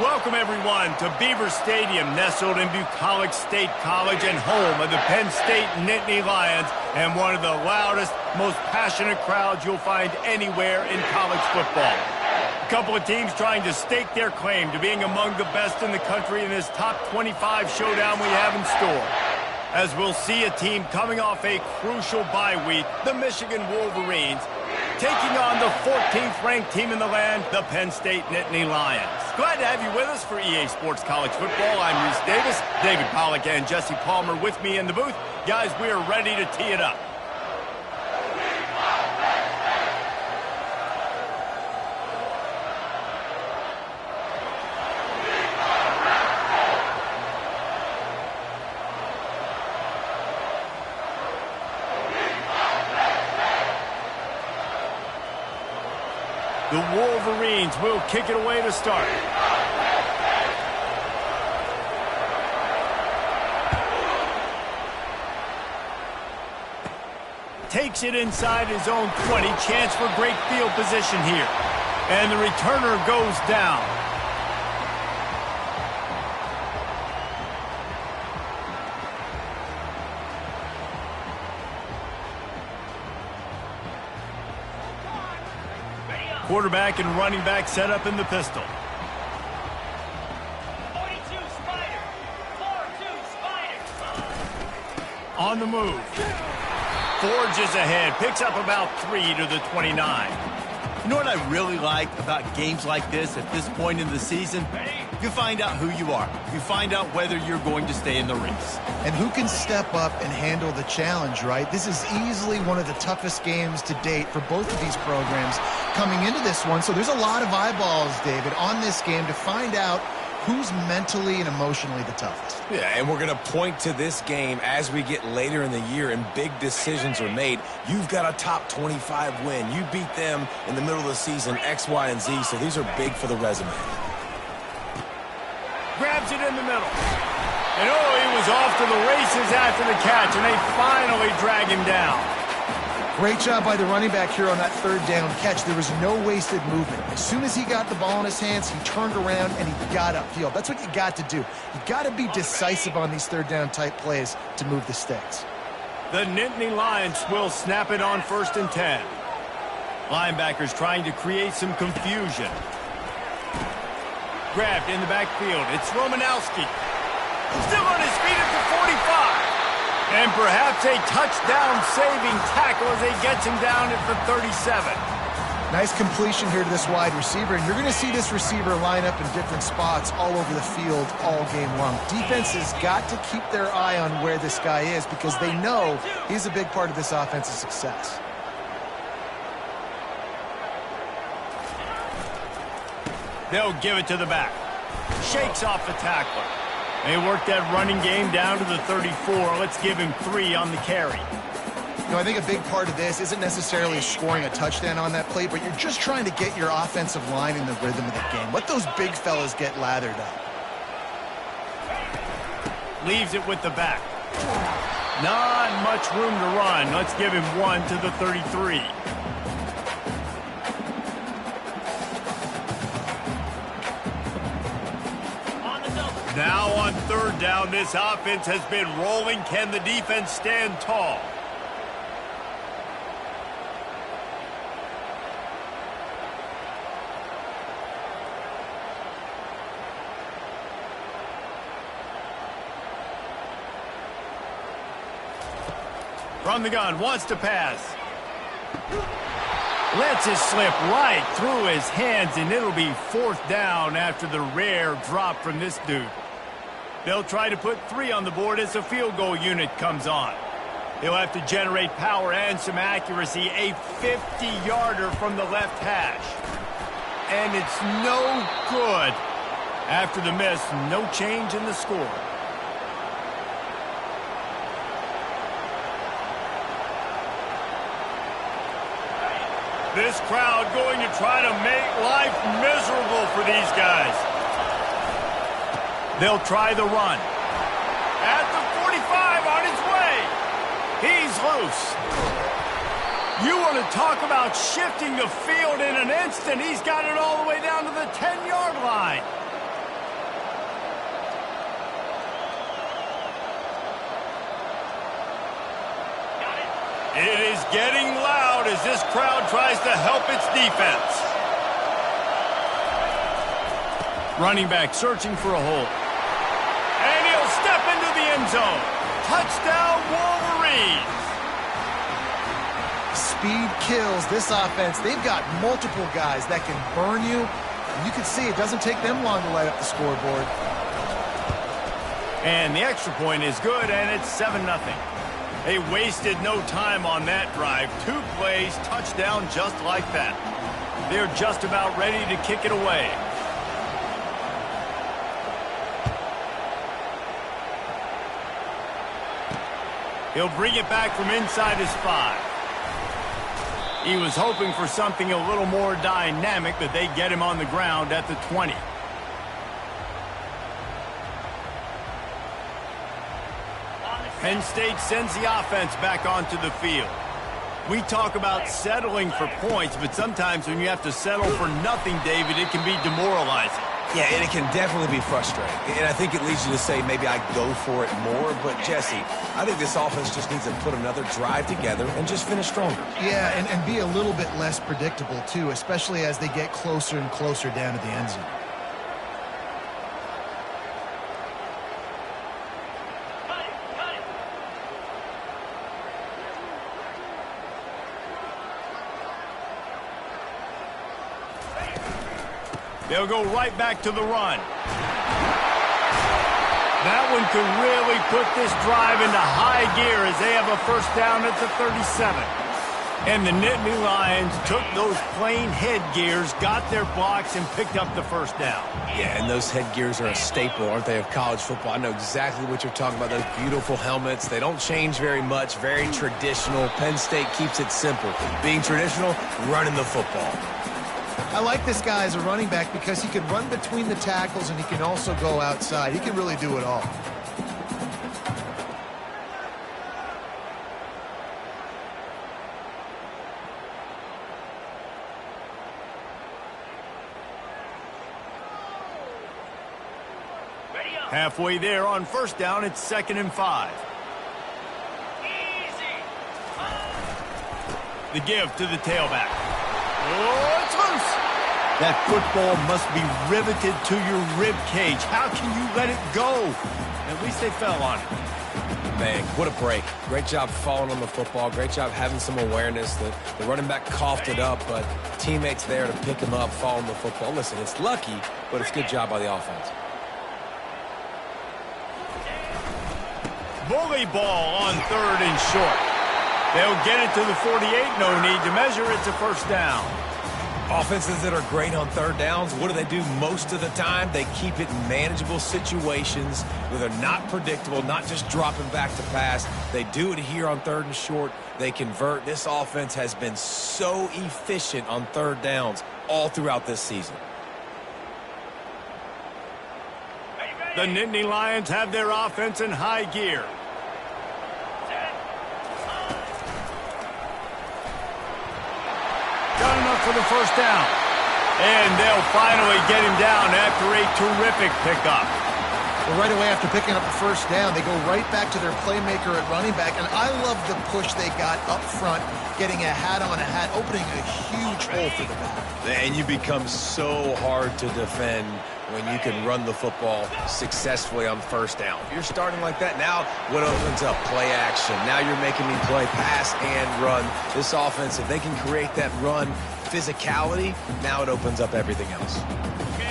Welcome, everyone, to Beaver Stadium, nestled in Bucolic State College and home of the Penn State Nittany Lions, and one of the loudest, most passionate crowds you'll find anywhere in college football. A couple of teams trying to stake their claim to being among the best in the country in this top 25 showdown we have in store. As we'll see a team coming off a crucial bye week, the Michigan Wolverines, taking on the 14th-ranked team in the land, the Penn State Nittany Lions. Glad to have you with us for EA Sports College Football. I'm Reese Davis, David Pollack, and Jesse Palmer with me in the booth. Guys, we are ready to tee it up. The Wolverines will kick it away to start. Takes it inside his own 20. Chance for great field position here. And the returner goes down. Quarterback and running back set up in the pistol. 42 Spider. 4-2 Spider. On the move. Forges ahead. Picks up about 3 to the 29. You know what I really like about games like this at this point in the season? You find out who you are. You find out whether you're going to stay in the race. And who can step up and handle the challenge, right? This is easily one of the toughest games to date for both of these programs coming into this one. So there's a lot of eyeballs, David, on this game to find out who's mentally and emotionally the toughest. Yeah, and we're going to point to this game as we get later in the year and big decisions are made. You've got a top 25 win. You beat them in the middle of the season, X, Y, and Z, so these are big for the resume. Grabs it in the middle. And oh, he was off to the races after the catch, and they finally drag him down. Great job by the running back here on that third down catch. There was no wasted movement. As soon as he got the ball in his hands, he turned around and he got upfield. That's what you got to do. You got to be decisive on these third down type plays to move the sticks. The Nittany Lions will snap it on 1st and 10. Linebackers trying to create some confusion. Grabbed in the backfield. It's Romanowski. Still on his feet at the 45. And perhaps a touchdown-saving tackle as he gets him down at the 37. Nice completion here to this wide receiver. And you're going to see this receiver line up in different spots all over the field all game long. Defense has got to keep their eye on where this guy is because they know he's a big part of this offense's success. They'll give it to the back. Shakes off the tackler. They work that running game down to the 34. Let's give him 3 on the carry. You know, I think a big part of this isn't necessarily scoring a touchdown on that play, but you're just trying to get your offensive line in the rhythm of the game. Let those big fellas get lathered up. Leaves it with the back. Not much room to run. Let's give him 1 to the 33. Now on 3rd down, this offense has been rolling. Can the defense stand tall? From the gun, wants to pass. Lets it slip right through his hands, and it'll be 4th down after the rare drop from this dude. They'll try to put 3 on the board as the field goal unit comes on. He'll have to generate power and some accuracy, a 50-yarder from the left hash. And it's no good. After the miss, no change in the score. This crowd going to try to make life miserable for these guys. They'll try the run. At the 45, on his way. He's loose. You want to talk about shifting the field in an instant. He's got it all the way down to the 10-yard line. It is getting loud as this crowd tries to help its defense. Running back searching for a hole. And he'll step into the end zone. Touchdown, Wolverines. Speed kills this offense. They've got multiple guys that can burn you. And you can see it doesn't take them long to light up the scoreboard. And the extra point is good, and it's 7-0. They wasted no time on that drive. 2 plays, touchdown just like that. They're just about ready to kick it away. He'll bring it back from inside his 5. He was hoping for something a little more dynamic, but they get him on the ground at the 20. Penn State sends the offense back onto the field. We talk about settling for points, but sometimes when you have to settle for nothing, David, it can be demoralizing. Yeah, and it can definitely be frustrating. And I think it leads you to say maybe I go for it more. But, Jesse, I think this offense just needs to put another drive together and just finish stronger. Yeah, and be a little bit less predictable, too, especially as they get closer and closer down to the end zone. They'll go right back to the run. That one could really put this drive into high gear as they have a first down at the 37. And the Nittany Lions took those plain headgears, got their blocks, and picked up the first down. Yeah, and those headgears are a staple, aren't they, of college football? I know exactly what you're talking about, those beautiful helmets. They don't change very much, very traditional. Penn State keeps it simple. Being traditional, running the football. I like this guy as a running back because he can run between the tackles and he can also go outside. He can really do it all. Halfway there on first down, it's 2nd and 5. Easy. The give to the tailback. Oh, it's loose. That football must be riveted to your rib cage. How can you let it go? At least they fell on it. Man, what a break. Great job falling on the football. Great job having some awareness. The running back coughed it up, but teammates there to pick him up, fall on the football. Listen, it's lucky, but it's a good job by the offense. Bully ball on 3rd and short. They'll get it to the 48. No need to measure. It's a first down. Offenses that are great on 3rd downs, what do? Most of the time, they keep it in manageable situations where they're not predictable, not just dropping back to pass. They do it here on 3rd and short. They convert. This offense has been so efficient on 3rd downs all throughout this season. The Nittany Lions have their offense in high gear. Got enough for the first down. And they'll finally get him down after a terrific pickup. Well, right away after picking up the first down, they go right back to their playmaker at running back. And I love the push they got up front, getting a hat on a hat, opening a huge hole for the back. And you become so hard to defend when you can run the football successfully on first down. If you're starting like that, now what opens up? Play action. Now you're making me play pass and run. This offense, if they can create that run physicality, now it opens up everything else.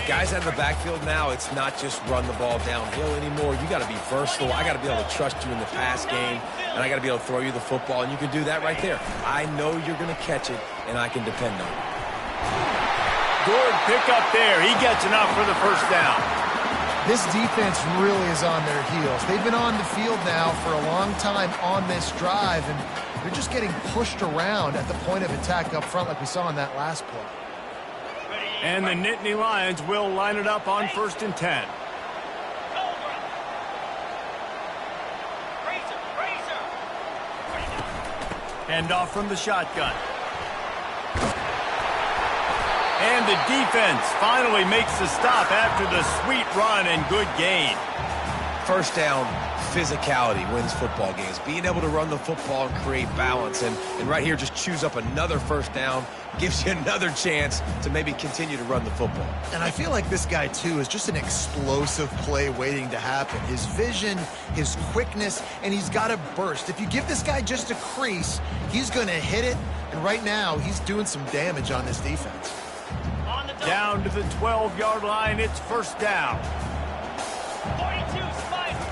Guys out of the backfield now, it's not just run the ball downhill anymore. You got to be versatile. I got to be able to trust you in the pass game, and I got to be able to throw you the football, and you can do that right there. I know you're going to catch it, and I can depend on it. Good pick up there. He gets enough for the first down. This defense really is on their heels. They've been on the field now for a long time on this drive, and they're just getting pushed around at the point of attack up front like we saw in that last play. And the Nittany Lions will line it up on 1st and 10. Hand off from the shotgun. And the defense finally makes the stop after the sweet run and good gain. First down, physicality wins football games. Being able to run the football and create balance. And right here, just choose up another first down. Gives you another chance to maybe continue to run the football. And I feel like this guy, too, is just an explosive play waiting to happen. His vision, his quickness, and he's got a burst. If you give this guy just a crease, he's going to hit it. And right now, he's doing some damage on this defense. Down to the 12-yard line, it's first down. 42 Spider.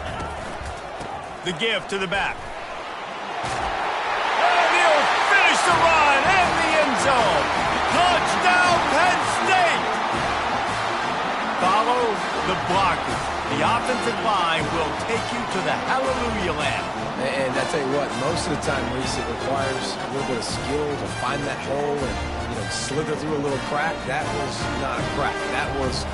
The give to the back. And he'll finish the run in the end zone. Touchdown, Penn State! Follow the blockers. The offensive line will take you to the hallelujah land. And I tell you what, most of the time, Reese, it requires a little bit of skill to find that hole and, slither through a little crack. That was not a crack. That was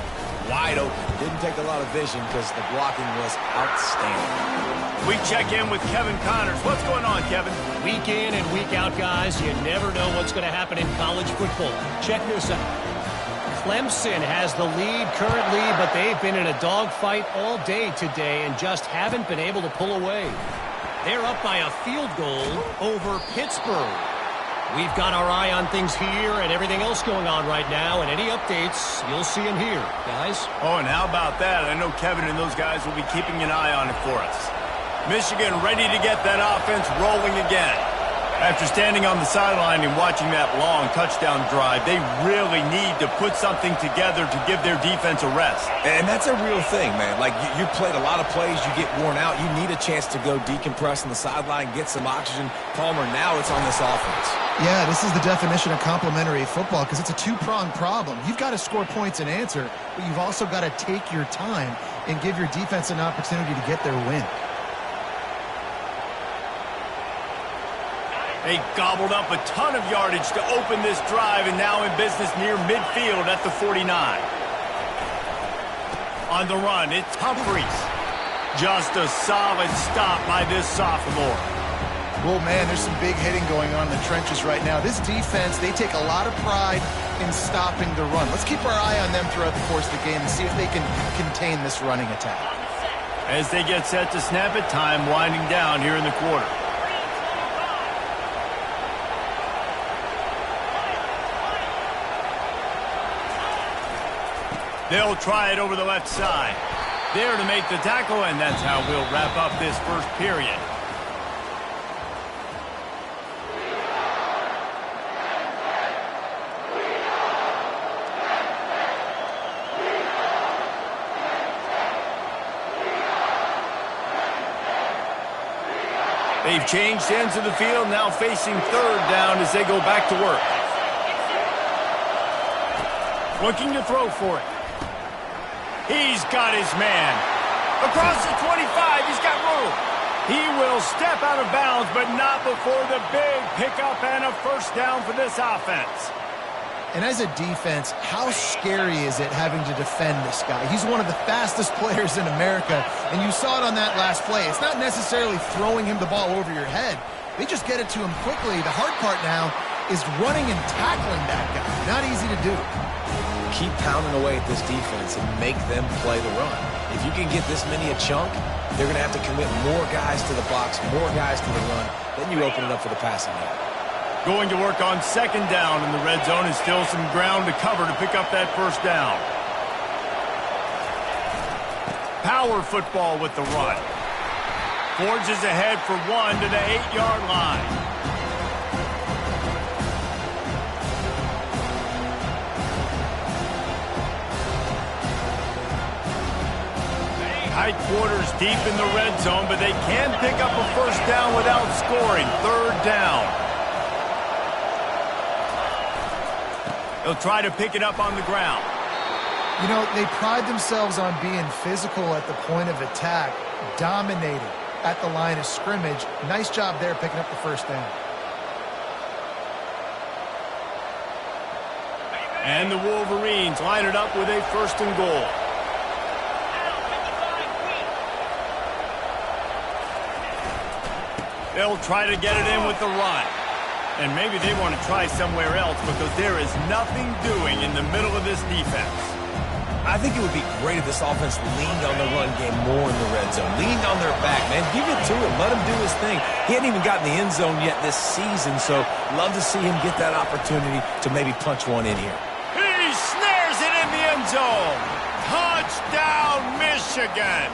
wide open. Didn't take a lot of vision because the blocking was outstanding. We check in with Kevin Connors. What's going on, Kevin? Week in and week out, guys, you never know what's going to happen in college football. Check this out. Clemson has the lead currently, but they've been in a dogfight all day today and just haven't been able to pull away. They're up by a field goal over Pittsburgh. We've got our eye on things here and everything else going on right now, and any updates, you'll see them here, guys. Oh, and how about that? I know Kevin and those guys will be keeping an eye on it for us. Michigan ready to get that offense rolling again. After standing on the sideline and watching that long touchdown drive, they really need to put something together to give their defense a rest. And that's a real thing, man. Like, you played a lot of plays, you get worn out. You need a chance to go decompress on the sideline, get some oxygen. Palmer, now it's on this offense. Yeah, this is the definition of complementary football because it's a two-pronged problem. You've got to score points and answer, but you've also got to take your time and give your defense an opportunity to get their win. They gobbled up a ton of yardage to open this drive and now in business near midfield at the 49. On the run, it's Humphries. Just a solid stop by this sophomore. Well, man, there's some big hitting going on in the trenches right now. This defense, they take a lot of pride in stopping the run. Let's keep our eye on them throughout the course of the game and see if they can contain this running attack. As they get set to snap it, time winding down here in the quarter. They'll try it over the left side. There to make the tackle, and that's how we'll wrap up this first period. They've changed ends of the field, now facing third down as they go back to work. Looking to throw for it. He's got his man. Across the 25, he's got room. He will step out of bounds, but not before the big pickup and a first down for this offense. And as a defense, how scary is it having to defend this guy? He's one of the fastest players in America, and you saw it on that last play. It's not necessarily throwing him the ball over your head. They just get it to him quickly. The hard part now is running and tackling that guy. Not easy to do. Keep pounding away at this defense and make them play the run. If you can get this many a chunk, they're going to have to commit more guys to the box, more guys to the run. Then you open it up for the passing game. Going to work on second down in the red zone, and still some ground to cover to pick up that first down. Power football with the run. Forges ahead for one to the 8-yard line. Tight quarters deep in the red zone, but they can pick up a first down without scoring. Third down. They'll try to pick it up on the ground. You know, they pride themselves on being physical at the point of attack, dominating at the line of scrimmage. Nice job there picking up the first down. And the Wolverines line it up with a first and goal. They'll try to get it in with the run. And maybe they want to try somewhere else because there is nothing doing in the middle of this defense. I think it would be great if this offense leaned on the run game more in the red zone. Leaned on their back, man. Give it to him. Let him do his thing. He hadn't even gotten the end zone yet this season, so love to see him get that opportunity to maybe punch one in here. He snares it in the end zone. Touchdown, Michigan.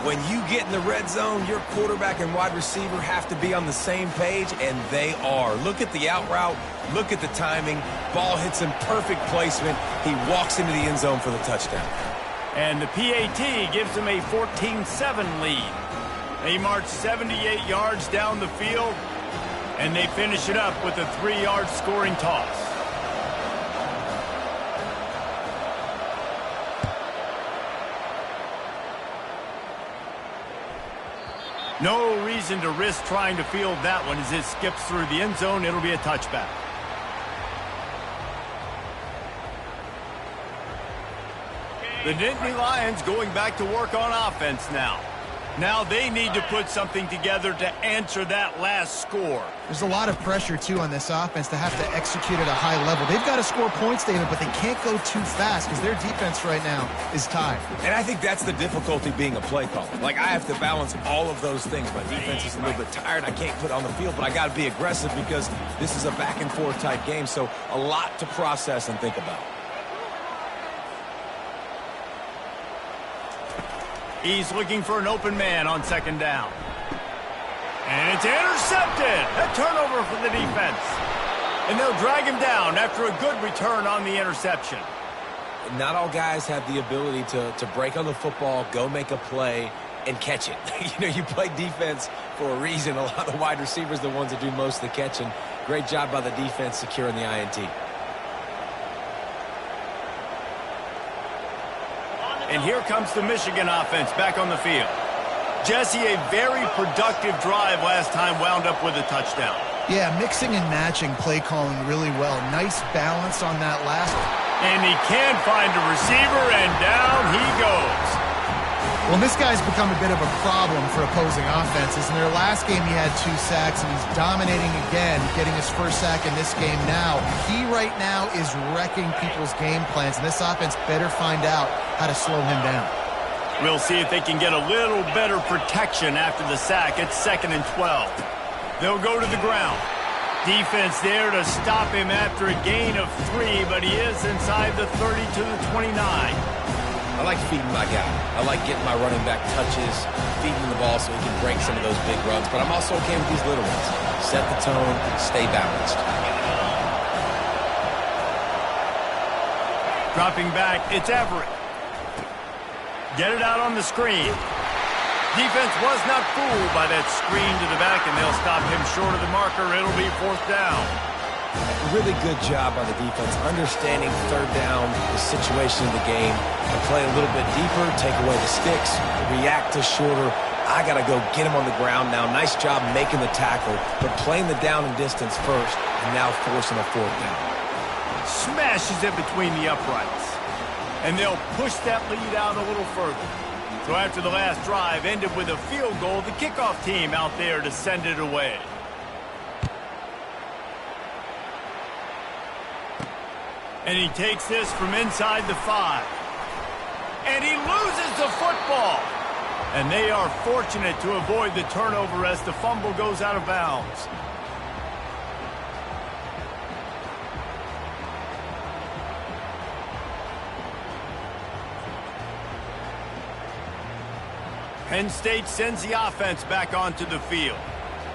When you get in the red zone, your quarterback and wide receiver have to be on the same page, and they are. Look at the out route. Look at the timing. Ball hits him, perfect placement. He walks into the end zone for the touchdown. And the PAT gives him a 14-7 lead. They march 78 yards down the field, and they finish it up with a 3-yard scoring toss. No reason to risk trying to field that one as it skips through the end zone. It'll be a touchback. The Nittany Lions going back to work on offense now. Now they need to put something together to answer that last score. There's a lot of pressure, too, on this offense to have to execute at a high level. They've got to score points, David, but they can't go too fast because their defense right now is tied. And I think that's the difficulty being a play caller. Like, I have to balance all of those things. My defense is a little bit tired. I can't put on the field, but I got to be aggressive because this is a back-and-forth type game, so a lot to process and think about. He's looking for an open man on second down. And it's intercepted. A turnover for the defense. And they'll drag him down after a good return on the interception. Not all guys have the ability to break on the football, go make a play, and catch it. You play defense for a reason. A lot of the wide receivers are the ones that do most of the catching. Great job by the defense securing the INT. And here comes the Michigan offense back on the field. Jesse, a very productive drive last time wound up with a touchdown. Yeah, mixing and matching play calling really well. Nice balance on that last one. And he can find a receiver, and down he goes. Well, this guy's become a bit of a problem for opposing offenses. In their last game, he had 2 sacks, and he's dominating again, getting his first sack in this game now. He right now is wrecking people's game plans, and this offense better find out how to slow him down. We'll see if they can get a little better protection after the sack. It's 2nd and 12. They'll go to the ground. Defense there to stop him after a gain of 3, but he is inside the 30 to the 29. I like feeding my guy. I like getting my running back touches, feeding him the ball so he can break some of those big runs. But I'm also okay with these little ones. Set the tone, stay balanced. Dropping back, it's Everett. Get it out on the screen. Defense was not fooled by that screen to the back, and they'll stop him short of the marker. It'll be 4th down. Really good job by the defense, understanding 3rd down, the situation of the game, and play a little bit deeper, take away the sticks, react to shorter. I got to go get him on the ground now. Nice job making the tackle, but playing the down and distance first, and now forcing a 4th down. Smashes it between the uprights. And they'll push that lead out a little further. So after the last drive ended with a field goal, the kickoff team out there to send it away. And he takes this from inside the 5. And he loses the football. And they are fortunate to avoid the turnover as the fumble goes out of bounds. Penn State sends the offense back onto the field.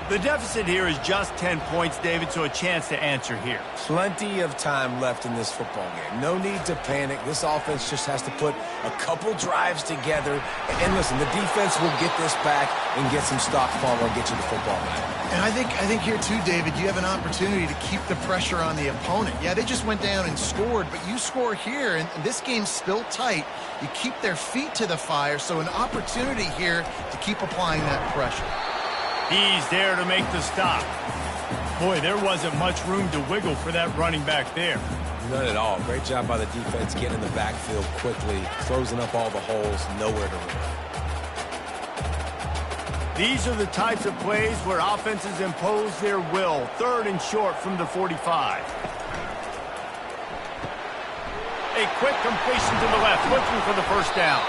The deficit here is just 10 points, David, so a chance to answer here. Plenty of time left in this football game. No need to panic. This offense just has to put a couple drives together. And listen, the defense will get this back and get some stock forward and get you the football back. And I think here too, David, you have an opportunity to keep the pressure on the opponent. Yeah, they just went down and scored, but you score here, and this game's still tight. You keep their feet to the fire, so an opportunity here to keep applying that pressure. He's there to make the stop. Boy, there wasn't much room to wiggle for that running back there. None at all. Great job by the defense getting in the backfield quickly, closing up all the holes, nowhere to run. These are the types of plays where offenses impose their will. 3rd and short from the 45. A quick completion to the left, looking for the first down.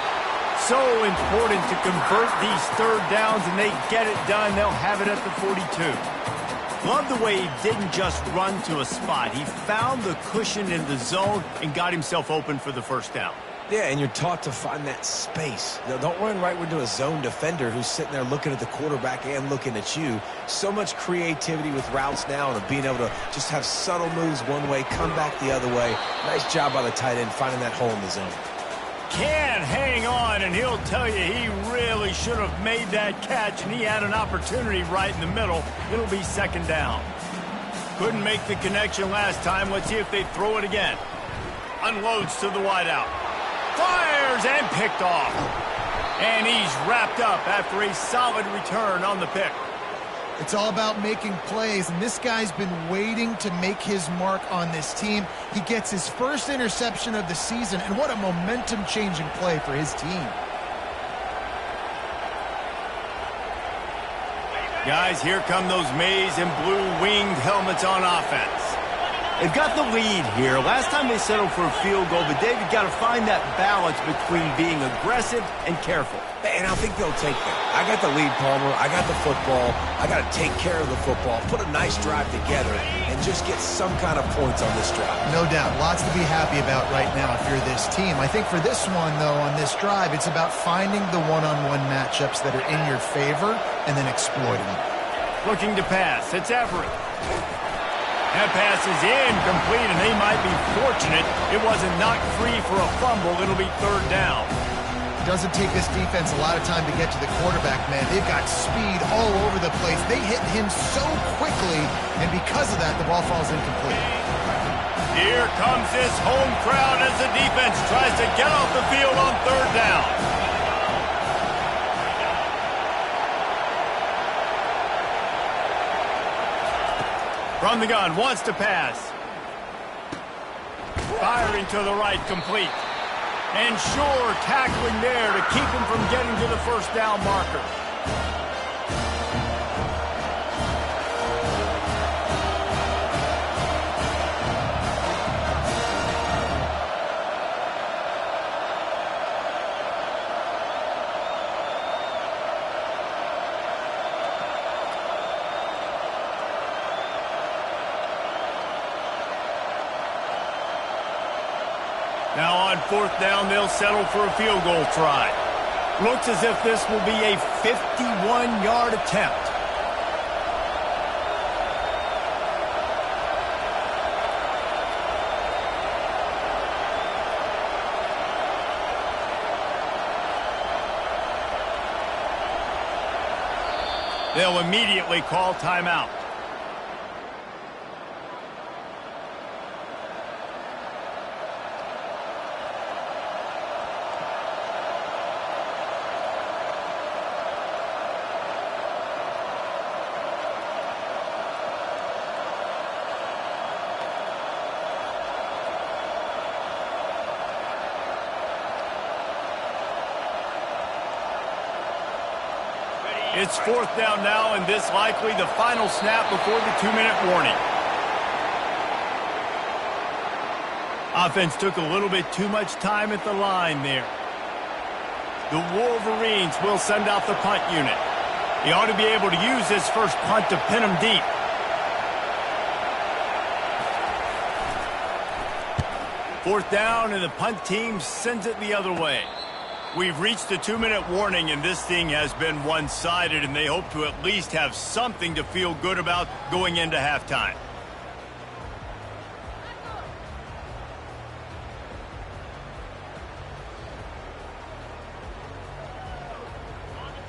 So important to convert these third downs, and they get it done. They'll have it at the 42. Love the way he didn't just run to a spot. He found the cushion in the zone and got himself open for the first down. Yeah, and you're taught to find that space. Now, don't run right into a zone defender who's sitting there looking at the quarterback and looking at you. So much creativity with routes now and being able to just have subtle moves one way, come back the other way. Nice job by the tight end finding that hole in the zone. Can't hang on, and he'll tell you he really should have made that catch, and he had an opportunity right in the middle. It'll be second down. Couldn't make the connection last time. Let's see if they throw it again. Unloads to the wideout. Fires and picked off. And he's wrapped up after a solid return on the pick. It's all about making plays, and this guy's been waiting to make his mark on this team. He gets his first interception of the season, and what a momentum-changing play for his team. Guys, here come those maize and blue winged helmets on offense. They've got the lead here. Last time they settled for a field goal, but David got to find that balance between being aggressive and careful. And I think they'll take that. I got the lead, Palmer. I got the football. I got to take care of the football, put a nice drive together, and just get some kind of points on this drive. No doubt. Lots to be happy about right now if you're this team. I think for this one, though, on this drive, it's about finding the one-on-one matchups that are in your favor and then exploiting them. Looking to pass. It's Everett. That pass is incomplete, and they might be fortunate it wasn't knocked free for a fumble. It'll be third down. Doesn't take this defense a lot of time to get to the quarterback, man. They've got speed all over the place. They hit him so quickly, and because of that, the ball falls incomplete. Here comes this home crowd as the defense tries to get off the field on third down. From the gun, wants to pass. Firing to the right, complete. And Shore tackling there to keep him from getting to the first down marker. Now on fourth down, they'll settle for a field goal try. Looks as if this will be a 51-yard attempt. They'll immediately call timeout. It's fourth down now, and this likely the final snap before the 2-minute warning. Offense took a little bit too much time at the line there. The Wolverines will send out the punt unit. He ought to be able to use this first punt to pin him deep. Fourth down, and the punt team sends it the other way. We've reached the 2-minute warning, and this thing has been one-sided, and they hope to at least have something to feel good about going into halftime.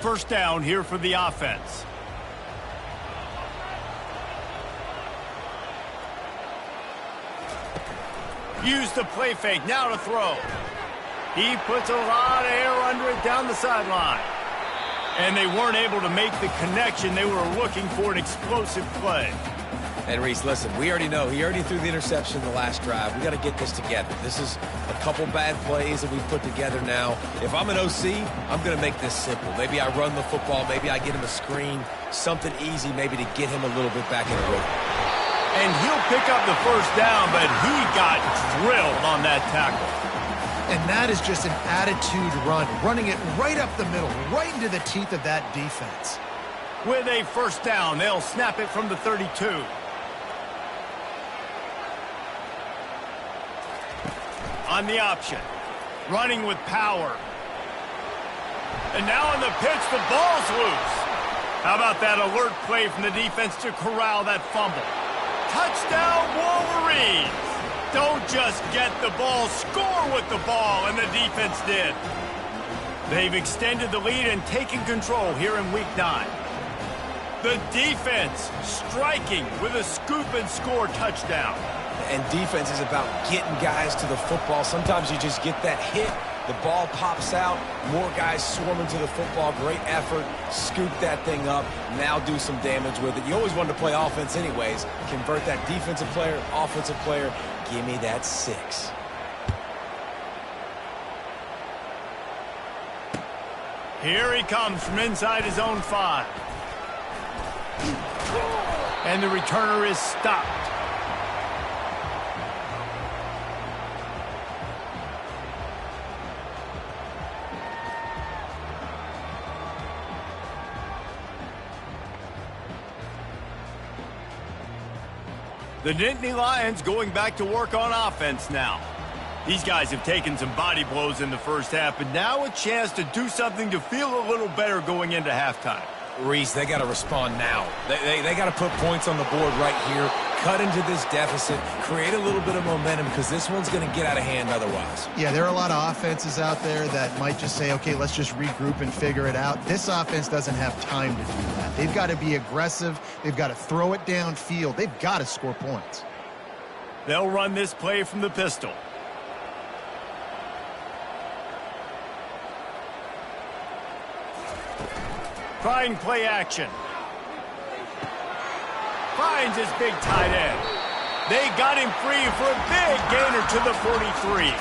First down here for the offense. Use the play fake, now to throw. He puts a lot of air under it down the sideline. And they weren't able to make the connection. They were looking for an explosive play. And Reese, listen, we already know he already threw the interception in the last drive. We got to get this together. This is a couple bad plays that we put together now. If I'm an OC, I'm going to make this simple. Maybe I run the football. Maybe I get him a screen. Something easy maybe to get him a little bit back in the rhythm. And he'll pick up the first down, but he got drilled on that tackle. And that is just an attitude run, running it right up the middle, right into the teeth of that defense. With a first down, they'll snap it from the 32. On the option, running with power. And now on the pitch, the ball's loose. How about that alert play from the defense to corral that fumble? Touchdown, Wolverines! Don't just get the ball, score with the ball, and the defense did. They've extended the lead and taken control here in Week 9. The defense striking with a scoop and score touchdown. And defense is about getting guys to the football. Sometimes you just get that hit, the ball pops out, more guys swarming to the football. Great effort, scoop that thing up, now do some damage with it. You always wanted to play offense anyways. Convert that defensive player, offensive player. Give me that 6. Here he comes from inside his own 5. And the returner is stopped. The Nittany Lions going back to work on offense now. These guys have taken some body blows in the first half, but now a chance to do something to feel a little better going into halftime. Reese, they got to respond now. They got to put points on the board right here, cut into this deficit, create a little bit of momentum because this one's going to get out of hand otherwise. Yeah, there are a lot of offenses out there that might just say, okay, let's just regroup and figure it out. This offense doesn't have time to do that. They've got to be aggressive. They've got to throw it downfield. They've got to score points. They'll run this play from the pistol. Trying play action. Finds his big tight end. They got him free for a big gainer to the 43.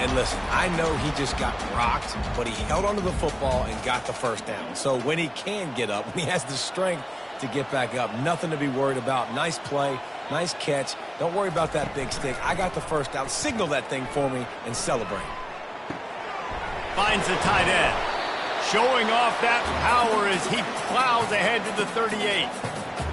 And listen, I know he just got rocked, but he held onto the football and got the first down. So when he can get up, when he has the strength to get back up, nothing to be worried about. Nice play, nice catch. Don't worry about that big stick. I got the first down. Signal that thing for me and celebrate. Finds the tight end. Showing off that power as he plows ahead to the 38.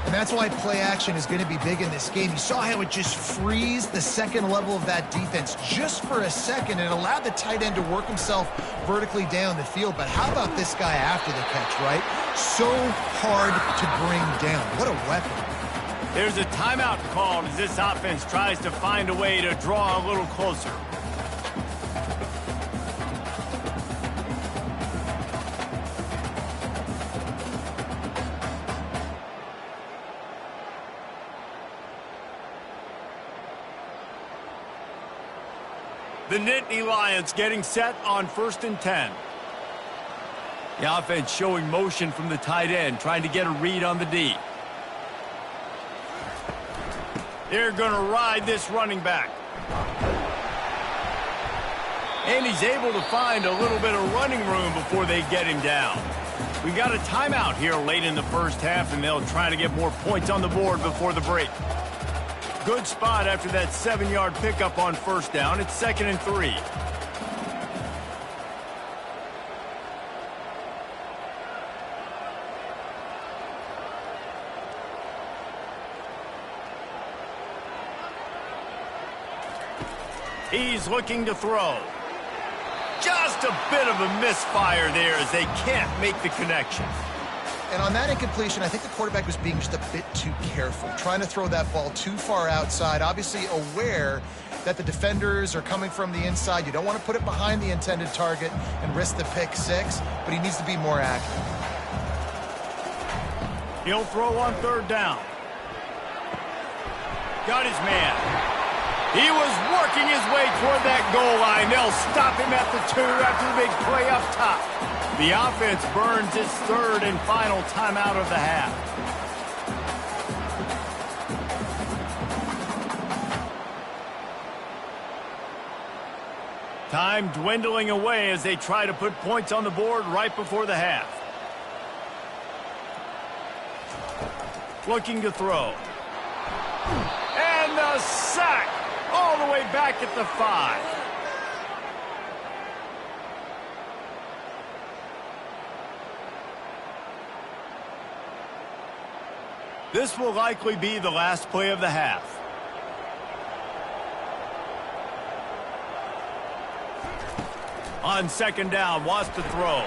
And that's why play action is going to be big in this game. You saw how it just frees the second level of that defense just for a second and allowed the tight end to work himself vertically down the field. But how about this guy after the catch, right? So hard to bring down. What a weapon. There's a timeout called as this offense tries to find a way to draw a little closer. The Nittany Lions getting set on 1st and 10. The offense showing motion from the tight end, trying to get a read on the D. They're going to ride this running back. And he's able to find a little bit of running room before they get him down. We got a timeout here late in the first half, and they'll try to get more points on the board before the break. Good spot after that 7-yard pickup on first down. It's 2nd and 3. He's looking to throw. Just a bit of a misfire there as they can't make the connection. And on that incompletion, I think the quarterback was being just a bit too careful, trying to throw that ball too far outside, obviously aware that the defenders are coming from the inside. You don't want to put it behind the intended target and risk the pick 6, but he needs to be more accurate. He'll throw on 3rd down. Got his man. He was working his way toward that goal line. They'll stop him at the 2 after the big play up top. The offense burns its 3rd and final timeout of the half. Time dwindling away as they try to put points on the board right before the half. Looking to throw. And the sack all the way back at the 5. This will likely be the last play of the half. On second down, wants to throw.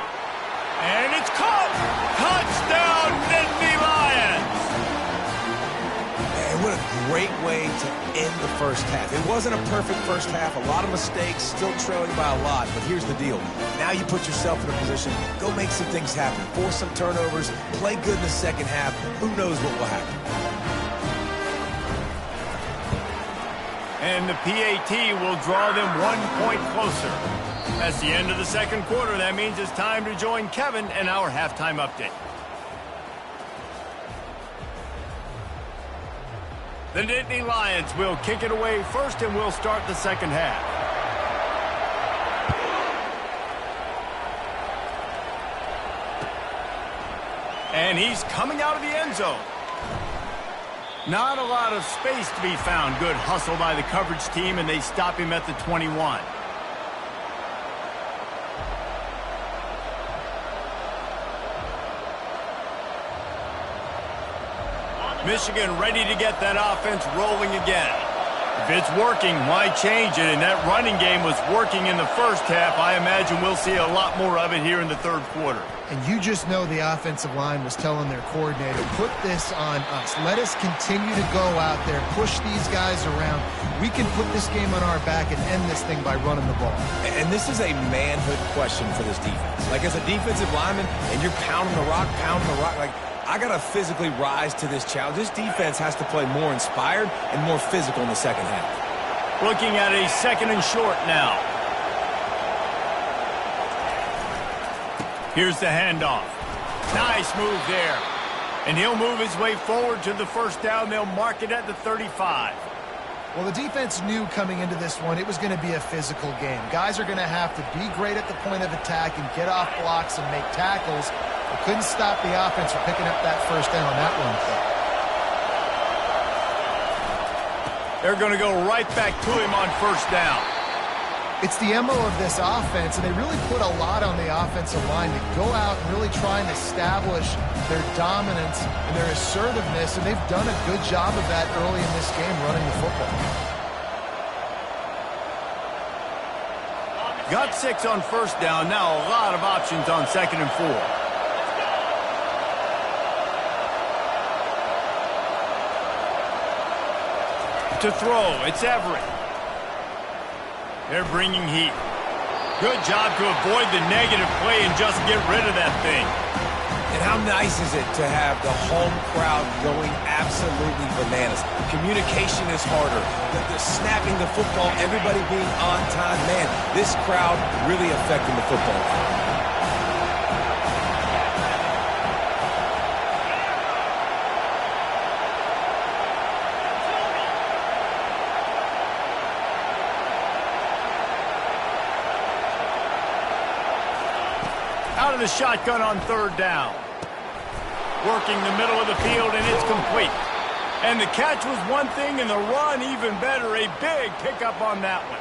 And it's caught! Touchdown, Nittany Lions! Man, what a great way to end the first half. It wasn't a perfect first half. A lot of mistakes, still trailing by a lot. But here's the deal. Now you put yourself in a position, go make some things happen. Force some turnovers, play good in the second half. Who knows what will happen? And the PAT will draw them 1 point closer. That's the end of the second quarter. That means it's time to join Kevin and our halftime update. The Nittany Lions will kick it away first, and we'll start the second half. And he's coming out of the end zone. Not a lot of space to be found. Good hustle by the coverage team, and they stop him at the 21. Michigan ready to get that offense rolling again. If it's working, why change it? And that running game was working in the first half. I imagine we'll see a lot more of it here in the third quarter. And you just know the offensive line was telling their coordinator, put this on us. Let us continue to go out there, push these guys around. We can put this game on our back and end this thing by running the ball. And this is a manhood question for this defense. Like, as a defensive lineman, and you're pounding the rock, like, I got to physically rise to this challenge. This defense has to play more inspired and more physical in the second half. Looking at a second and short now. Here's the handoff. Nice move there. And he'll move his way forward to the first down. They'll mark it at the 35. Well, the defense knew coming into this one it was going to be a physical game. Guys are going to have to be great at the point of attack and get off blocks and make tackles. They couldn't stop the offense from picking up that first down on that one play. They're going to go right back to him on first down. It's the MO of this offense, and they really put a lot on the offensive line to go out and really try and establish their dominance and their assertiveness, and they've done a good job of that early in this game running the football. Got 6 on first down. Now a lot of options on second and 4. To throw, it's Everett. They're bringing heat. Good job to avoid the negative play and just get rid of that thing. And how nice is it to have the home crowd going absolutely bananas? Communication is harder. The snapping the football, everybody being on time. Man, this crowd really affecting the football. Out of the shotgun on third down. Working the middle of the field, and it's complete. And the catch was one thing, and the run even better. A big pickup on that one.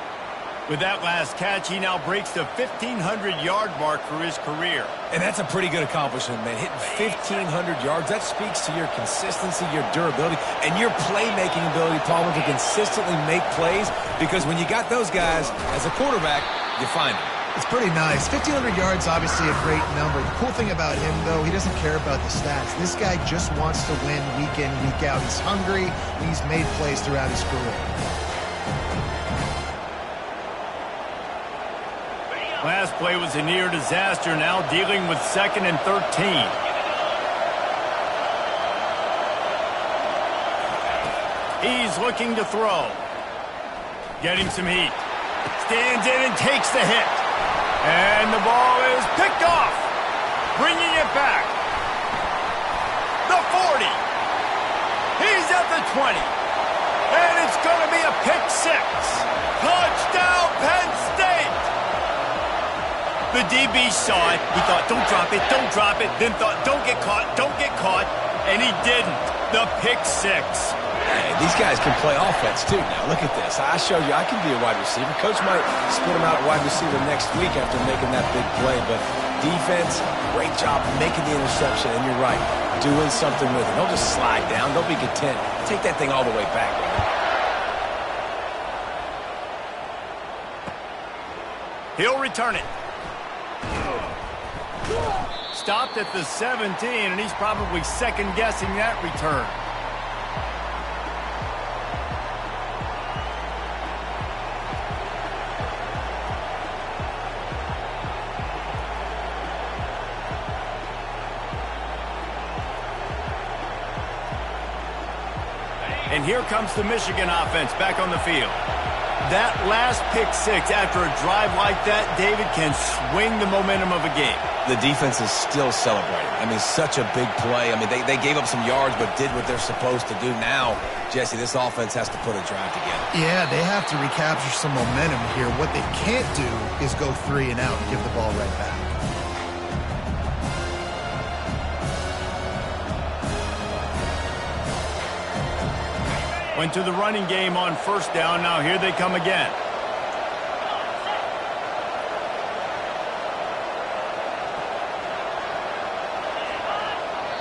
With that last catch, he now breaks the 1,500-yard mark for his career. And that's a pretty good accomplishment, man. Hitting 1,500 yards, that speaks to your consistency, your durability, and your playmaking ability, Palmer, to consistently make plays. Because when you got those guys, as a quarterback, you find them. It's pretty nice. 1,500 yards, obviously a great number. The cool thing about him, though, he doesn't care about the stats. This guy just wants to win week in, week out. He's hungry, and he's made plays throughout his career. Last play was a near disaster, now dealing with 2nd and 13. He's looking to throw. Getting some heat. Stands in and takes the hit. And the ball is picked off. Bringing it back. The 40. He's at the 20. And it's going to be a pick 6. Touchdown, Penn State. The DB saw it. He thought, don't drop it, don't drop it. Then thought, don't get caught, don't get caught. And he didn't. The pick 6. Hey, these guys can play offense, too. Now, look at this. I showed you I can be a wide receiver. Coach might split him out at wide receiver next week after making that big play. But defense, great job making the interception. And you're right, doing something with it. Don't just slide down. Don't be content. Take that thing all the way back. He'll return it. Stopped at the 17, and he's probably second-guessing that return. And here comes the Michigan offense back on the field. That last pick six after a drive like that, David, can swing the momentum of a game. The defense is still celebrating. I mean, such a big play. I mean, they gave up some yards but did what they're supposed to do. Now, Jesse, this offense has to put a drive together. Yeah, they have to recapture some momentum here. What they can't do is go 3 and out and give the ball right back. Went to the running game on first down. Now here they come again.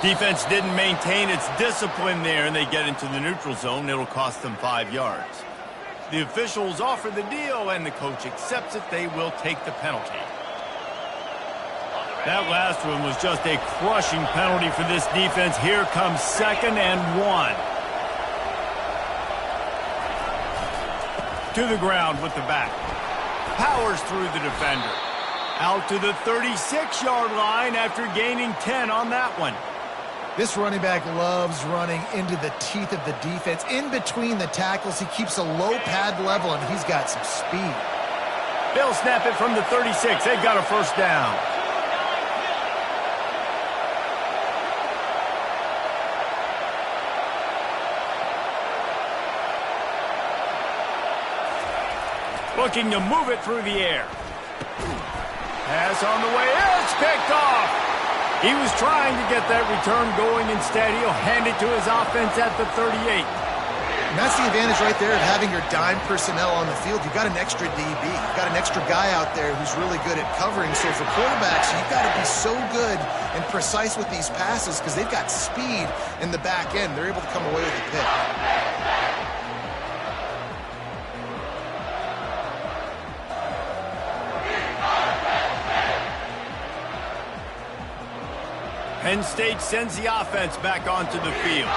Defense didn't maintain its discipline there, and they get into the neutral zone. It'll cost them 5 yards. The officials offer the deal, and the coach accepts it. They will take the penalty. That last one was just a crushing penalty for this defense. Here comes 2nd and 1. To the ground with the back. Powers through the defender. Out to the 36-yard line after gaining 10 on that one. This running back loves running into the teeth of the defense. In between the tackles, he keeps a low pad level, and he's got some speed. They'll snap it from the 36. They've got a first down. Looking to move it through the air. Pass on the way. It's picked off. He was trying to get that return going. Instead, he'll hand it to his offense at the 38. And that's the advantage right there of having your dime personnel on the field. You've got an extra DB. You've got an extra guy out there who's really good at covering. So for quarterbacks, you've got to be so good and precise with these passes because they've got speed in the back end. They're able to come away with the pick. Penn State sends the offense back onto the field.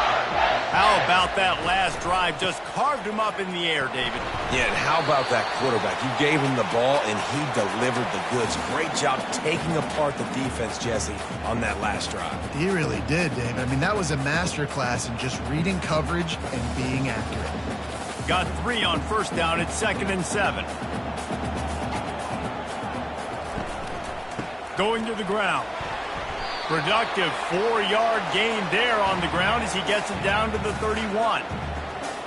How about that last drive? Just carved him up in the air, David. Yeah, and how about that quarterback? You gave him the ball, and he delivered the goods. Great job taking apart the defense, Jesse, on that last drive. He really did, David. I mean, that was a masterclass in just reading coverage and being accurate. Got 3 on first down at 2nd and 7. Going to the ground. Productive 4-yard gain there on the ground as he gets it down to the 31.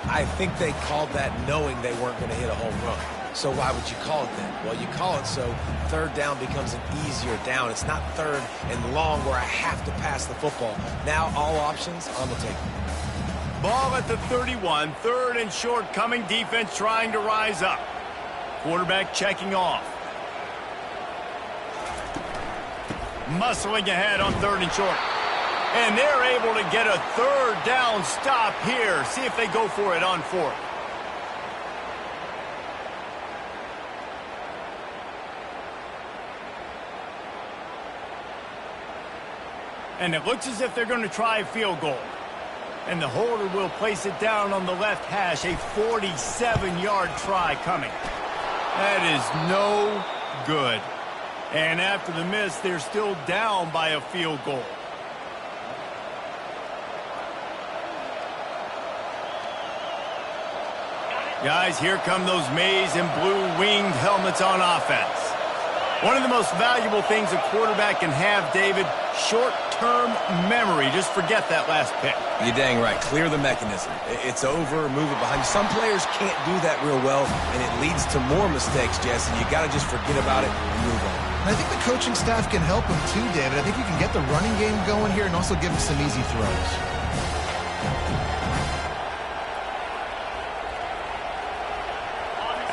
I think they called that knowing they weren't going to hit a home run. So why would you call it then? Well, you call it so 3rd down becomes an easier down. It's not 3rd and long where I have to pass the football. Now all options on the table. Ball at the 31. 3rd and short coming. Defense trying to rise up. Quarterback checking off. Muscling ahead on 3rd and short. And they're able to get a 3rd down stop here. See if they go for it on 4th. And it looks as if they're going to try a field goal. And the holder will place it down on the left hash. A 47-yard try coming. That is no good. And after the miss, they're still down by a field goal. Guys, here come those maize and blue winged helmets on offense. One of the most valuable things a quarterback can have, David, short-term memory. Just forget that last pick. You're dang right. Clear the mechanism. It's over, move it behind you. Some players can't do that real well, and it leads to more mistakes, Jesse. You got to just forget about it and move on. And I think the coaching staff can help him too, David. I think you can get the running game going here and also give him some easy throws.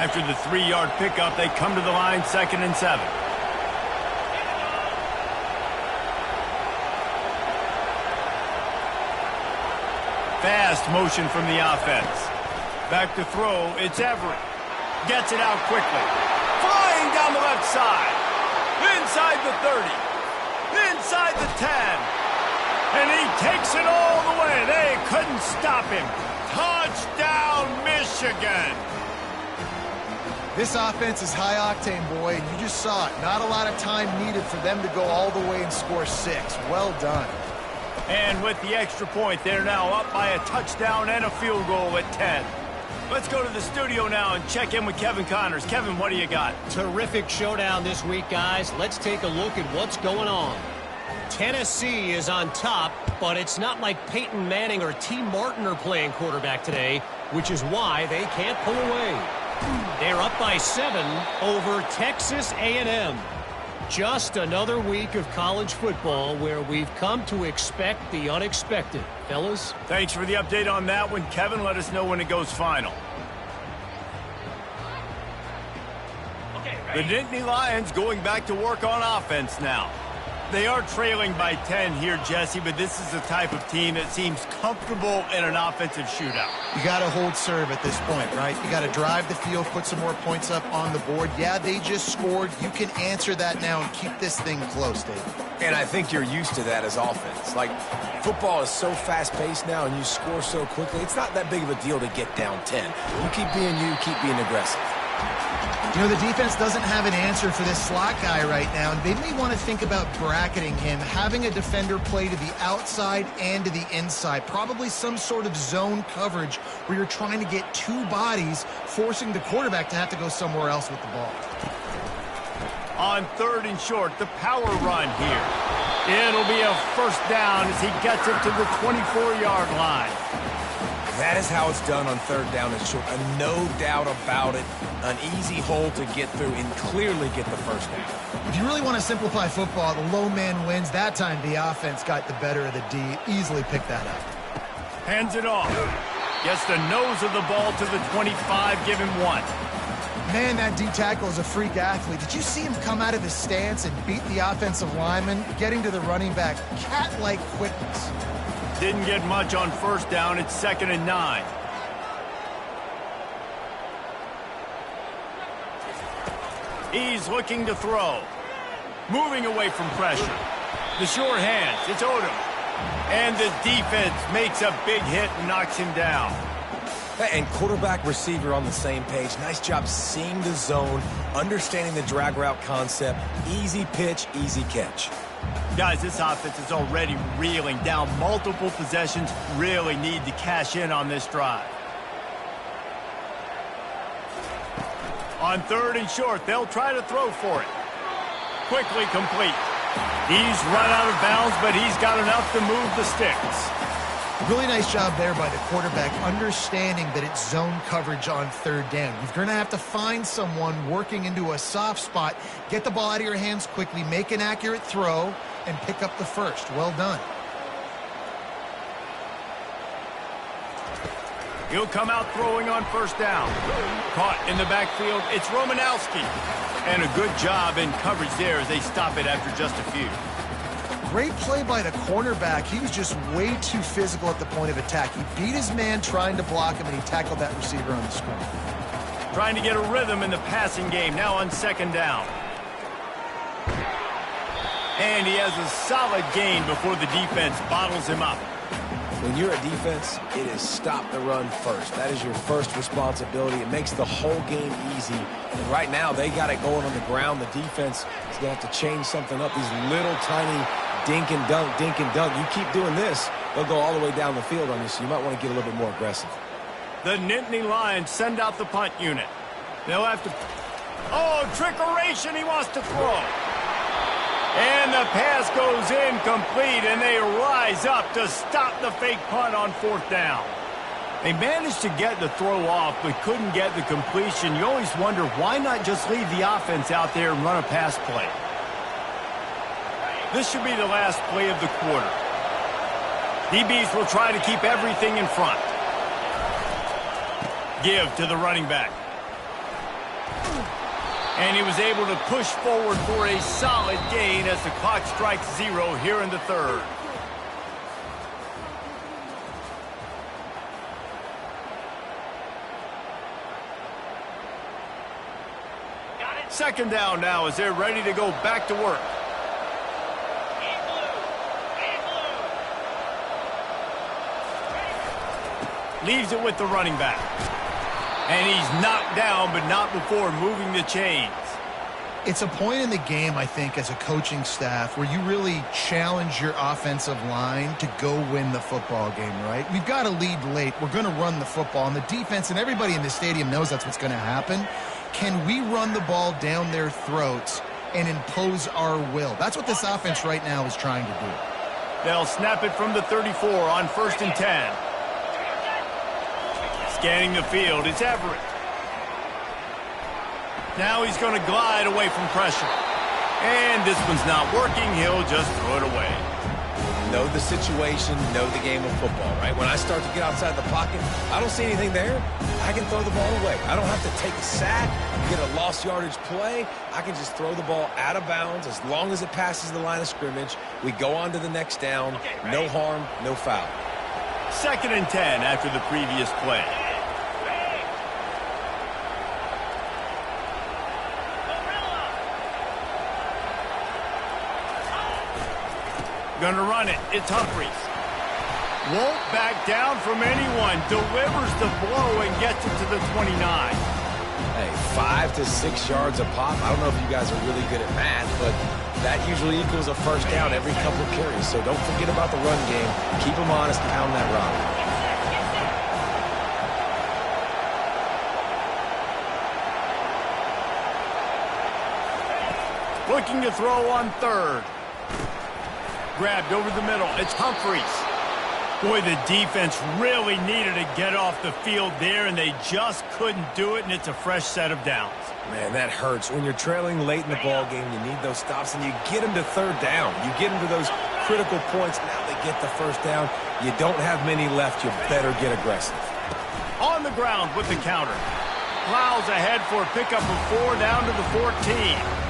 After the 3-yard pickup, they come to the line 2nd and 7. Fast motion from the offense. Back to throw, it's Everett. Gets it out quickly. Flying down the left side. Inside the 30. Inside the 10. And he takes it all the way. They couldn't stop him. Touchdown, Michigan. This offense is high octane, boy, and you just saw it. Not a lot of time needed for them to go all the way and score 6. Well done. And with the extra point, they're now up by a touchdown and a field goal at 10. Let's go to the studio now and check in with Kevin Connors. Kevin, what do you got? Terrific showdown this week, guys. Let's take a look at what's going on. Tennessee is on top, but it's not like Peyton Manning or T. Martin are playing quarterback today, which is why they can't pull away. They're up by 7 over Texas A&M. Just another week of college football where we've come to expect the unexpected. Fellas? Thanks for the update on that one, Kevin. Let us know when it goes final. The Nittany Lions going back to work on offense now. They are trailing by 10 here, Jesse, but this is the type of team that seems comfortable in an offensive shootout. You got to hold serve at this point, right? You got to drive the field, put some more points up on the board. Yeah, they just scored. You can answer that now and keep this thing close, Dave. And I think you're used to that as offense. Like, football is so fast-paced now and you score so quickly, it's not that big of a deal to get down 10. You keep being aggressive. You know, the defense doesn't have an answer for this slot guy right now, and they may want to think about bracketing him, having a defender play to the outside and to the inside. Probably some sort of zone coverage where you're trying to get 2 bodies, forcing the quarterback to have to go somewhere else with the ball. On 3rd and short, the power run here. It'll be a first down as he gets it to the 24-yard line. That is how it's done on 3rd down and short. No doubt about it. An easy hole to get through and clearly get the first down. If you really want to simplify football, the low man wins. That time the offense got the better of the D. Easily picked that up. Hands it off. Gets the nose of the ball to the 25. Give him 1. Man, that D tackle is a freak athlete. Did you see him come out of his stance and beat the offensive lineman, getting to the running back? Cat-like quickness. Didn't get much on first down. It's 2nd and 9. He's looking to throw. Moving away from pressure. The short hands. It's Odom. And the defense makes a big hit and knocks him down. And quarterback receiver on the same page. Nice job seeing the zone, understanding the drag route concept. Easy pitch, easy catch. Guys, this offense is already reeling down multiple possessions. Really need to cash in on this drive. On 3rd and short, they'll try to throw for it. Quickly complete. He's run out of bounds, but he's got enough to move the sticks. Really nice job there by the quarterback, understanding that it's zone coverage on 3rd down. You're going to have to find someone working into a soft spot, get the ball out of your hands quickly, make an accurate throw, and pick up the first. Well done. He'll come out throwing on first down. Caught in the backfield, it's Romanowski. And a good job in coverage there as they stop it after just a few. Great play by the cornerback. He was just way too physical at the point of attack. He beat his man trying to block him, and he tackled that receiver on the screen. Trying to get a rhythm in the passing game, now on 2nd down. And he has a solid gain before the defense bottles him up. When you're a defense, it is stop the run first. That is your first responsibility. It makes the whole game easy. And right now, they got it going on the ground. The defense is going to have to change something up. These little tiny dink and dunk, dink and dunk. You keep doing this, they'll go all the way down the field on you, so you might want to get a little bit more aggressive. The Nittany Lions send out the punt unit. They'll have to... Oh, trickeration, he wants to throw. And the pass goes incomplete, and they rise up to stop the fake punt on 4th down. They managed to get the throw off, but couldn't get the completion. You always wonder, why not just leave the offense out there and run a pass play? This should be the last play of the quarter. DBs will try to keep everything in front. Give to the running back. And he was able to push forward for a solid gain as the clock strikes 0 here in the third. Second down now as they're ready to go back to work. Leaves it with the running back. And he's knocked down, but not before moving the chains. It's a point in the game, I think, as a coaching staff where you really challenge your offensive line to go win the football game, right? We've got to lead late. We're going to run the football. And the defense and everybody in the stadium knows that's what's going to happen. Can we run the ball down their throats and impose our will? That's what this offense right now is trying to do. They'll snap it from the 34 on 1st and 10. Scanning the field, it's Everett. Now he's going to glide away from pressure. And this one's not working. He'll just throw it away. Know the situation, know the game of football, right? When I start to get outside the pocket, I don't see anything there. I can throw the ball away. I don't have to take a sack, get a lost yardage play. I can just throw the ball out of bounds as long as it passes the line of scrimmage. We go on to the next down. No harm, no foul. 2nd and 10 after the previous play. Going to run it. It's Humphries. Won't back down from anyone. Delivers the blow and gets it to the 29. Hey, 5 to 6 yards a pop. I don't know if you guys are really good at math, but that usually equals a first down every couple carries. So don't forget about the run game. Keep them honest and pound that rock. Looking to throw on 3rd. Grabbed over the middle. It's Humphries. Boy, the defense really needed to get off the field there, and they just couldn't do it, and it's a fresh set of downs. Man, that hurts. When you're trailing late in the ball game, you need those stops, and you get them to 3rd down. You get them to those critical points. Now they get the first down. You don't have many left. You better get aggressive. On the ground with the counter. Plows ahead for a pickup of 4 down to the 14.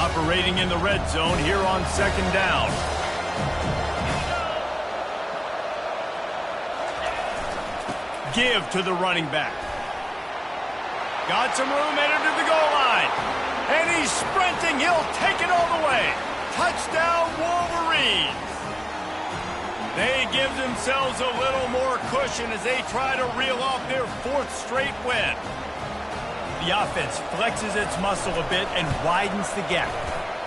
Operating in the red zone here on 2nd down. Give to the running back. Got some room, headed to the goal line. And he's sprinting. He'll take it all the way. Touchdown, Wolverines. They give themselves a little more cushion as they try to reel off their 4th straight win. The offense flexes its muscle a bit and widens the gap.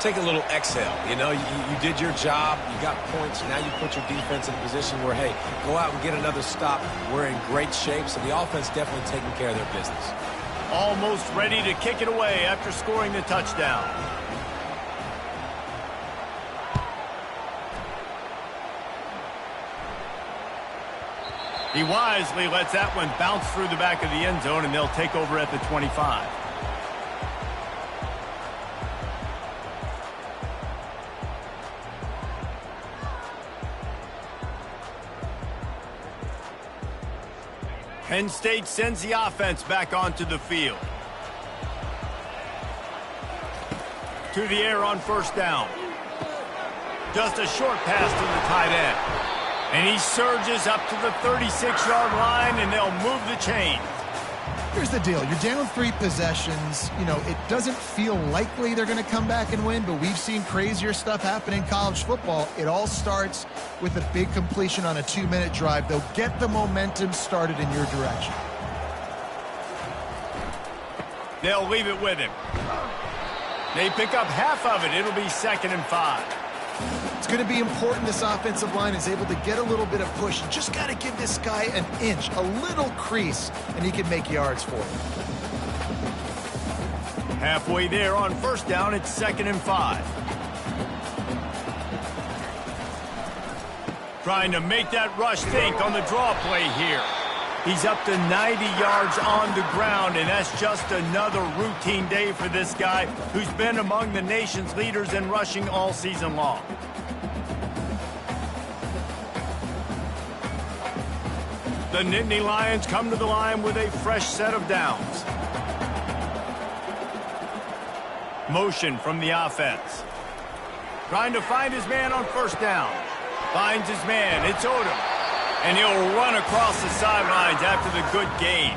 Take a little exhale. You know, you did your job. You got points. Now you put your defense in a position where, hey, go out and get another stop. We're in great shape, so the offense definitely taking care of their business. Almost ready to kick it away after scoring the touchdown. He wisely lets that one bounce through the back of the end zone, and they'll take over at the 25. Penn State sends the offense back onto the field. To the air on 1st down. Just a short pass to the tight end. And he surges up to the 36-yard line, and they'll move the chain. Here's the deal. You're down 3 possessions. You know, it doesn't feel likely they're going to come back and win, but we've seen crazier stuff happen in college football. It all starts with a big completion on a 2-minute drive. They'll get the momentum started in your direction. They'll leave it with him. They pick up half of it. It'll be 2nd and 5. It's going to be important this offensive line is able to get a little bit of push. You just got to give this guy an inch, a little crease, and he can make yards for you. Halfway there on 1st down, it's 2nd and 5. Trying to make that rush think on the draw play here. He's up to 90 yards on the ground, and that's just another routine day for this guy who's been among the nation's leaders in rushing all season long. The Nittany Lions come to the line with a fresh set of downs. Motion from the offense. Trying to find his man on first down. Finds his man. It's Odom. And he'll run across the sidelines after the good gain.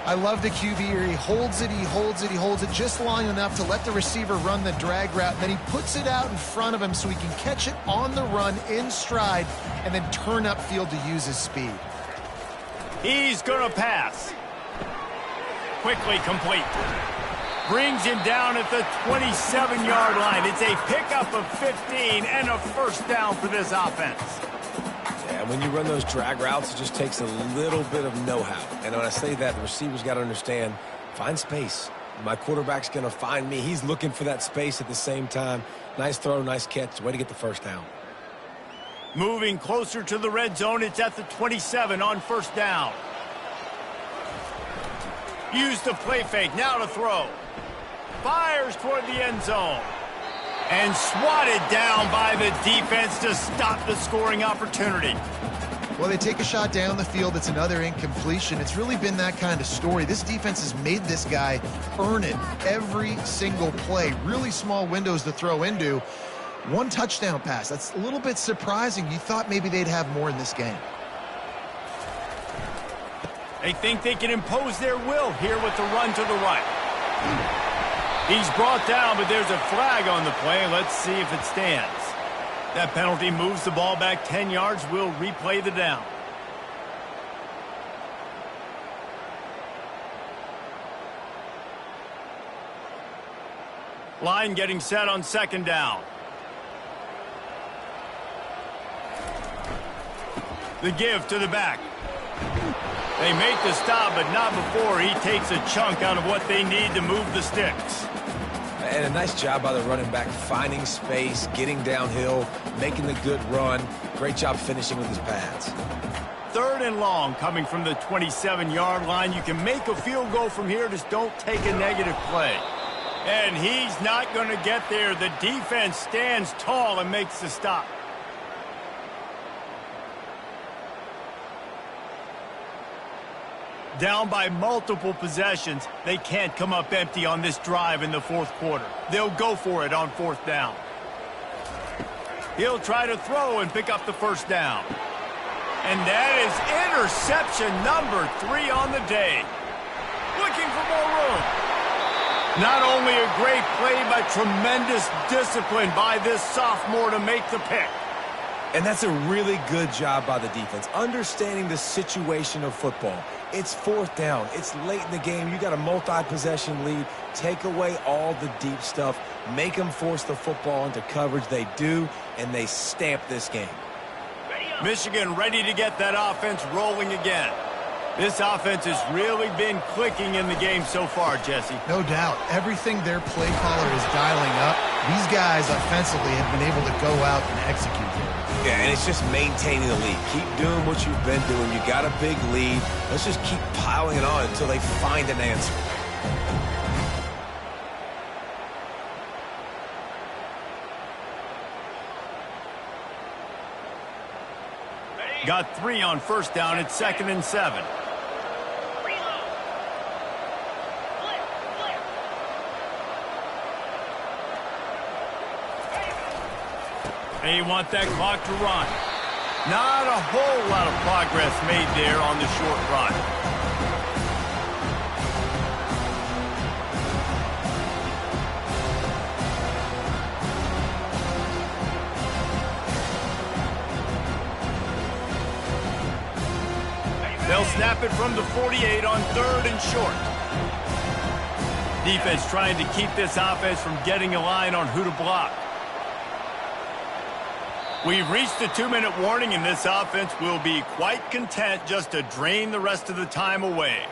I love the QB here. He holds it, he holds it, he holds it just long enough to let the receiver run the drag route. And then he puts it out in front of him so he can catch it on the run in stride and then turn upfield to use his speed. He's going to pass. Quickly complete. Brings him down at the 27-yard line. It's a pickup of 15 and a first down for this offense. Yeah, when you run those drag routes, it just takes a little bit of know-how. And when I say that, the receiver's got to understand, find space. My quarterback's going to find me. He's looking for that space at the same time. Nice throw, nice catch. Way to get the first down. Moving closer to the red zone. It's at the 27 on first down. Use the play fake. Now to throw. Fires toward the end zone. And swatted down by the defense to stop the scoring opportunity. Well, they take a shot down the field. It's another incompletion. It's really been that kind of story. This defense has made this guy earn it every single play. Really small windows to throw into. One touchdown pass. That's a little bit surprising. You thought maybe they'd have more in this game. They think they can impose their will here with the run to the right. He's brought down, but there's a flag on the play. Let's see if it stands. That penalty moves the ball back 10 yards. We'll replay the down. Line getting set on second down. The give to the back. They make the stop, but not before he takes a chunk out of what they need to move the sticks. And a nice job by the running back, finding space, getting downhill, making the good run. Great job finishing with his pads. Third and long coming from the 27-yard line. You can make a field goal from here, just don't take a negative play. And he's not going to get there. The defense stands tall and makes the stop. Down by multiple possessions, they can't come up empty on this drive in the fourth quarter. They'll go for it on fourth down. He'll try to throw and pick up the first down. And that is interception number 3 on the day. Looking for more room. Not only a great play, but tremendous discipline by this sophomore to make the pick. And that's a really good job by the defense, understanding the situation of football. It's fourth down. It's late in the game. You got a multi-possession lead. Take away all the deep stuff. Make them force the football into coverage. They do, and they stamp this game. Michigan ready to get that offense rolling again. This offense has really been clicking in the game so far, Jesse. No doubt. Everything their play caller is dialing up, these guys offensively have been able to go out and execute here. Yeah, and it's just maintaining the lead. Keep doing what you've been doing. You got a big lead. Let's just keep piling it on until they find an answer. Got 3 on first down. It's 2nd and 7. They want that clock to run. Not a whole lot of progress made there on the short run. They'll snap it from the 48 on 3rd and short. Defense trying to keep this offense from getting a line on who to block. We've reached the 2-minute warning, and this offense will be quite content just to drain the rest of the time away.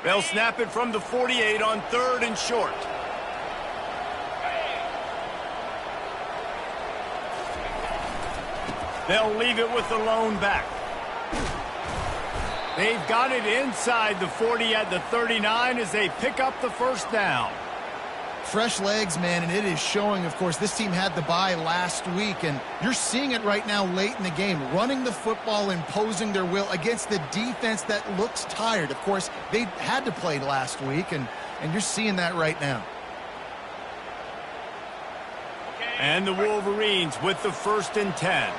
They'll snap it from the 48 on 3rd and short. They'll leave it with the lone back. They've got it inside the 40 at the 39 as they pick up the first down. Fresh legs, man, and it is showing, of course, this team had the bye last week, and you're seeing it right now late in the game, running the football, imposing their will against the defense that looks tired. Of course, they had to play last week, and you're seeing that right now. And the Wolverines with the 1st and 10.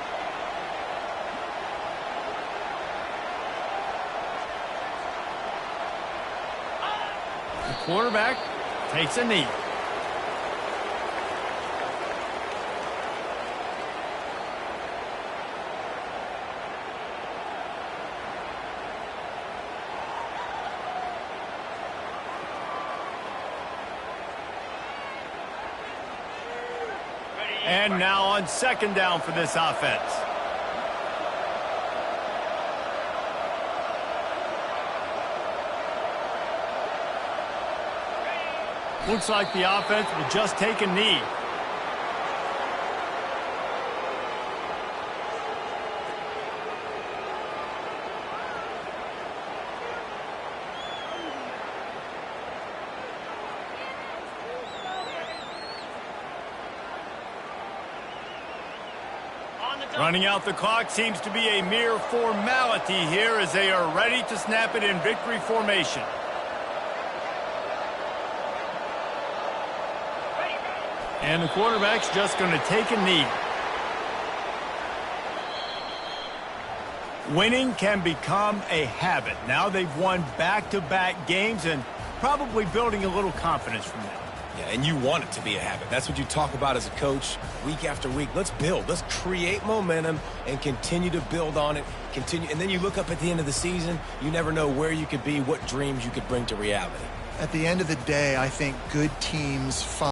The quarterback takes a knee. And now on 2nd down for this offense. Looks like the offense will just take a knee. Running out the clock seems to be a mere formality here as they are ready to snap it in victory formation. And the quarterback's just going to take a knee. Winning can become a habit. Now they've won back-to-back games and probably building a little confidence from that. Yeah, and you want it to be a habit. That's what you talk about as a coach week after week. Let's build. Let's create momentum and continue to build on it. And then you look up at the end of the season, you never know where you could be, what dreams you could bring to reality. At the end of the day, I think good teams find